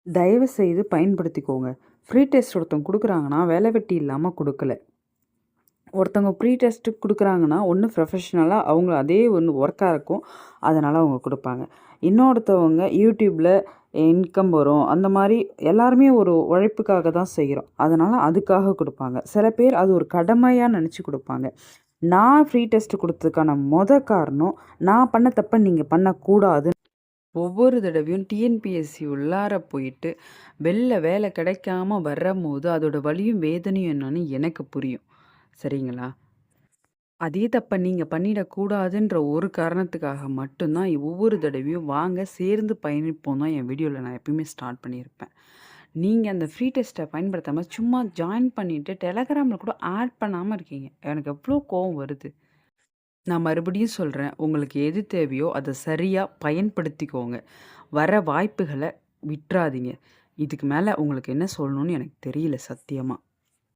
தயவு செய்து பயன்படுத்திக்கோங்க. ஃப்ரீ டெஸ்ட் ஒருத்தவங்க குடுக்குறாங்கன்னா, வேலை வெட்டி இல்லாம குடுக்கல. ஒருத்தவங்க ப்ரீ டெஸ்ட் குடுக்குறாங்கன்னா, ஒண்ணு ப்ரொஃபஷ்னலா அவங்க அதே ஒண்ணு ஒர்க்கா இருக்கும். அதனால அவங்க குடுப்பாங்க. இன்னொருத்தவங்க YouTubeல இன்கம் வரும். அந்த மாரி எல்லாருமே ஒரு உழைப்புக்காக தான் செய்றோம். அதனால அதுக்காக குடுப்பாங்க. சில பேர் அது ஒரு கடமையா நெனச்சு குடுப்பாங்க. நான் ஃப்ரீ டெஸ்ட் குடுத்ததுக்கான காரணம், நான் பண்ண தப்ப நீங்க பண்ணக்கூடாது. ஒவ்வொரு தடவையும் டிஎன்பிஎஸ்சி உள்ளார போயிட்டு, வெளில வேலை கிடைக்காம வரம்போது, அதோட வலியும், வேதனையும் என்னன்னு எனக்கு புரியும். சரிங்களா? அதே தப்ப நீங்க பண்ணிடக்கூடாதுன்ற ஒரு காரணத்துக்காக மட்டும் தான் ஒவ்வொரு தடவையும் வாங்க சேர்ந்து பயணிப்போம் தான் என் வீடியோல நான் எப்பயுமே ஸ்டார்ட் பண்ணியிருப்பேன். நீங்க அந்த ஃப்ரீ டெஸ்ட்ட பயன்படுத்தாம சும்மா ஜாயின் பண்ணிட்டு டெலகிராம்ல கூட ஆட் பண்ணாம இருக்கீங்க. எனக்கு எவ்ளோ கோவம் வருது. நான் மறுபடியும் சொல்றேன். உங்களுக்கு எது தேவையோ அத சரியா பயன்படுத்திக்கோங்க. வர வாய்ப்புகள விட்றாதீங்க. இதுக்கு மேல உங்களுக்கு என்ன சொல்லணும்னு எனக்கு தெரியல சத்தியமா.